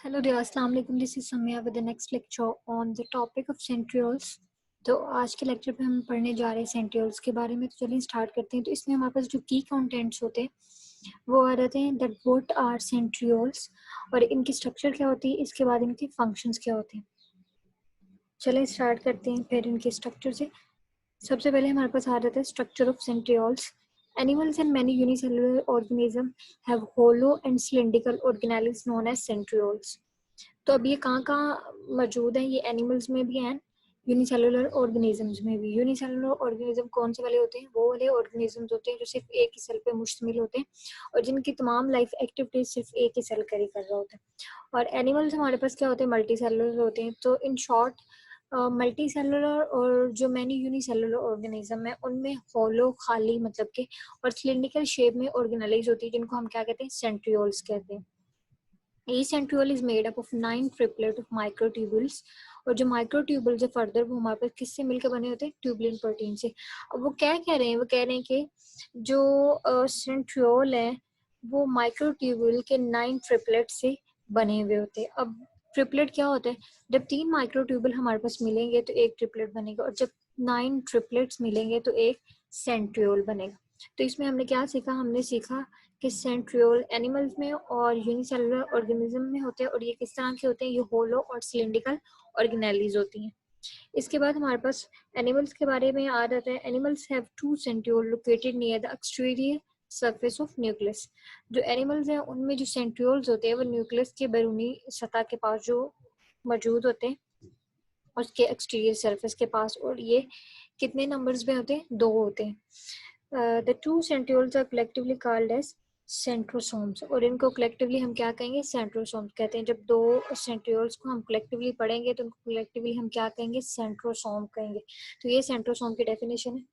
Hello dear, Assalamu alaikum. This is Samia with the next lecture on the topic of centrioles. तो आज के lecture पे हम पढ़ने जा रहे हैं सेंट्रियोल्स के बारे में। तो चलिए स्टार्ट करते हैं। तो इसमें हमारे पास जो की कंटेंट्स होते हैं वो आ जाते हैं दैट व्हाट आर सेंट्रियोल्स और इनकी स्ट्रक्चर क्या होती है, इसके बाद इनके फंक्शंस क्या होते हैं। चलिए स्टार्ट करते हैं फिर इनके स्ट्रक्चर से। सबसे पहले हमारे पास आ जाता है structure of centrioles. Animals and many unicellular organisms have hollow and cylindrical organelles known as centrioles. तो अब ये कहाँ मौजूद है, ये एनिमल्स में भी हैं, यूनिसेलुलर ऑर्गेनिजम्स में भी। यूनिसेलुलर ऑर्गेनिज्म कौन से वाले होते हैं? वो वाले ऑर्गेनिजम्स होते हैं जो सिर्फ एक ही सेल पे मुश्तमिल होते हैं और जिनकी तमाम लाइफ एक्टिविटीज सिर्फ एक ही सेल कर ही कर रहा होता है। और एनिमल्स हमारे पास क्या होते हैं? मल्टी सेलुलर होते हैं। तो इन शॉर्ट मल्टी सेलुलर और जो मैनी यूनिसेलुलर ऑर्गेनिज्म है उनमें हॉलो खाली मतलब के और सिलिंड्रिकल शेप में ऑर्गेनाइज होती है, जिनको हम क्या कहते हैं? सेंट्रियोल्स कहते हैं। Each centriole is made up of 9 triplet of microtubules और जो माइक्रोट्यूबल्स है फर्दर वो हमारे पास किससे मिलकर बने होते हैं? ट्यूबुलिन प्रोटीन से। अब वो क्या कह रहे हैं? वो कह रहे हैं कि जो सेंट्रियोल है वो माइक्रोट्यूबुल के 9 ट्रिपलेट से बने हुए होते हैं। अब ट्रिपलेट क्या होता है? जब 3 माइक्रोट्यूबुल हमारे पास मिलेंगे तो एक ट्रिपलेट बनेगा और जब 9 ट्रिपलेट्स मिलेंगे तो एक सेंट्रियोल बनेगा। तो इसमें हमने क्या सीखा? हमने सीखा कि सेंट्रियोल एनिमल्स में और यूनिसेलुलर ऑर्गेनिज्म में होते हैं और ये किस तरह के होते हैं? ये होलो और सिलिंड्रिकल ऑर्गेनेलीज होती हैं। इसके बाद हमारे पास एनिमल्स के बारे में आ जाता है। Animals have 2 centriole located near the exterior surface of nucleus. जो एनिमल्स हैं उनमें जो सेंट्रियोल्स होते हैं वो न्यूक्लियस के बैरूनी सतह के पास जो मौजूद होते हैं उसके एक्सटीरियर सरफेस के पास। और ये कितने नंबर्स में होते हैं? 2 होते हैं। The two centrioles are collectively called as centrosomes और इनको कलेक्टिवली हम क्या कहेंगे? सेंट्रोसोम्स कहते हैं। जब दो सेंट्रियोल्स को हम कलेक्टिवली पढ़ेंगे तो उनको कलेक्टिवली हम क्या कहेंगे? सेंट्रोसोम कहेंगे। तो ये सेंट्रोसोम की डेफिनेशन है।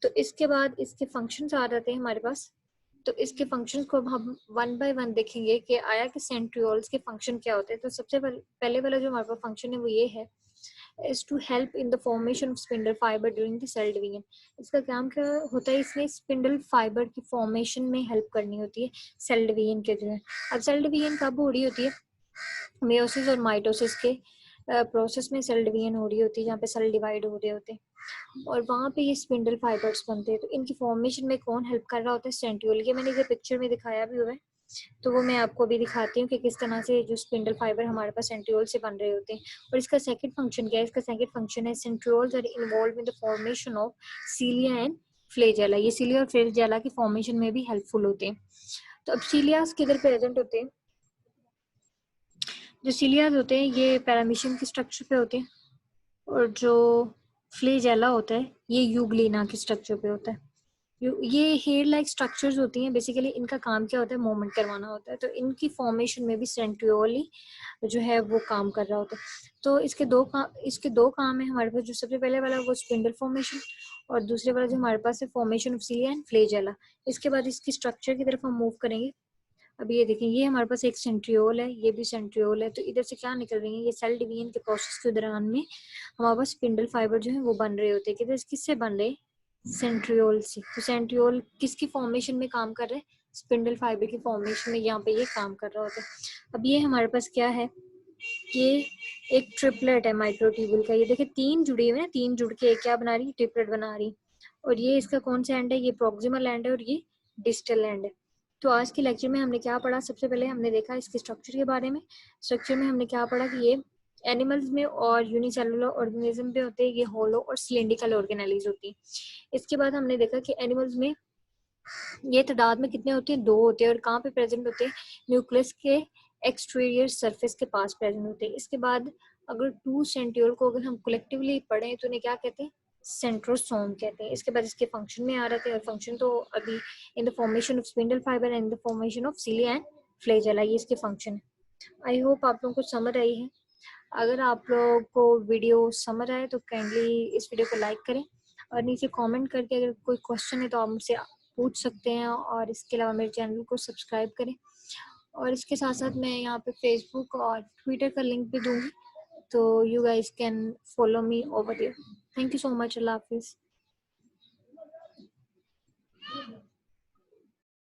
तो इसके बाद इसके फंक्शंस आ जाते हैं हमारे पास। तो इसके फंक्शंस को हम वन बाय वन देखेंगे कि आया कि सेंट्रियोल्स के फंक्शन क्या होते हैं। तो सबसे पहले वाला जो हमारे पास फंक्शन है वो ये है is to help in the formation of spindle fiber during the cell division। इसका काम क्या होता है? इसमें स्पिंडल फाइबर की फॉर्मेशन में हेल्प करनी होती है सेल डिवीजन के जो है। अब सेल डिवीजन कब हो रही होती है? मेयोसिस और माइटोसिस के प्रोसेस में सेल डिवीजन हो रही होती है, जहाँ पे सेल डिवाइड हो रहे होते हैं और वहाँ पे ये स्पिंडल फाइबर्स बनते हैं। तो इनकी फॉर्मेशन में कौन हेल्प कर रहा होता है? सेंट्रियोल। ये मैंने इसे पिक्चर में दिखाया भी हुआ है, तो वो मैं आपको अभी दिखाती हूँ कि किस तरह से जो स्पिंडल फाइबर हमारे पास सेंट्रियोल से बन रहे होते हैं। और इसका सेकंड फंक्शन क्या है? इसका सेकंड फंक्शन है centrioles are involved in the formation of cilia and flagella. ये सीलिया और फ्लैजेला की फॉर्मेशन में भी हेल्पफुल होते हैं। तो अब सीलियास किधर प्रेजेंट होते हैं? जो सीलियास होते हैं ये पैरामीशियम के स्ट्रक्चर पे होते हैं और जो फ्लैजेला होता है ये यूग्लिना के स्ट्रक्चर पे होता है। ये हेयर लाइक स्ट्रक्चर्स होती हैं। बेसिकली इनका काम क्या होता है? मूवमेंट करवाना होता है। तो इनकी फॉर्मेशन में भी सेंट्रियोल ही जो है वो काम कर रहा होता है। तो इसके दो काम है हमारे पास। जो सबसे पहले वाला वो स्पिंडल फॉर्मेशन और दूसरे वाला जो हमारे पास है formation of cilia and flagella. इसके बाद इसकी स्ट्रक्चर की तरफ हम मूव करेंगे। अब ये देखें, ये हमारे पास एक सेंट्रियोल है, ये भी सेंट्रियोल है। तो इधर से क्या निकल रही है? ये सेल डिवीजन के प्रोसेस के दौरान में हमारे पास स्पिंडल फाइबर जो है वो बन रहे होते हैं। किधर किससे बन रहे? सेंट्रियोल से। तो सेंट्रियोल किसकी फॉर्मेशन में काम कर रहे हैं? स्पिंडल फाइबर की फॉर्मेशन में यहाँ पे ये काम कर रहा होता है। अब ये हमारे पास क्या है? ये एक ट्रिपलेट है माइक्रोट्यूबुल का। ये देखिए 3 जुड़े हुए हैं, 3 जुड़ के क्या बना रही है? ट्रिपलेट बना रही। और ये इसका कौन सा एंड है? ये प्रॉक्सिमल एंड है और ये डिस्टल एंड है। तो आज के लेक्चर में हमने क्या पढ़ा? सबसे पहले हमने देखा इसके स्ट्रक्चर के बारे में। स्ट्रक्चर में हमने क्या पढ़ा कि ये एनिमल्स में और यूनिसेलुलर ऑर्गेनिज्म में होते हैं ये होलो और सिलिंड्रिकल ऑर्गेनेलीज होती हैं। इसके बाद हमने देखा कि एनिमल्स में ये तादाद में कितने होते हैं? 2 होते हैं और कहाँ पे प्रेजेंट होते हैं? न्यूक्लियस के एक्सटीरियर सरफेस के पास प्रेजेंट होते हैं। इसके बाद अगर 2 सेंट्रियोल को अगर हम कलेक्टिवली पढ़ें तो उन्हें क्या कहते हैं? सेंट्रोसोम कहते हैं। इसके बाद इसके फंक्शन में आ रहे थे और फंक्शन तो अभी इन the formation of spindle fibre and the formation of cilia and flagella, ये इसके फंक्शन है। आई होप आप लोगों को समझ आई है। अगर आप लोगों को वीडियो समझ आए तो काइंडली इस वीडियो को लाइक करें और नीचे कमेंट करके अगर कोई क्वेश्चन है तो आप मुझसे पूछ सकते हैं। और इसके अलावा मेरे चैनल को सब्सक्राइब करें और इसके साथ साथ मैं यहाँ पे फेसबुक और ट्विटर का लिंक भी दूंगी, तो you guys can follow me over there. Thank you so much. अल्लाह हाफिज़।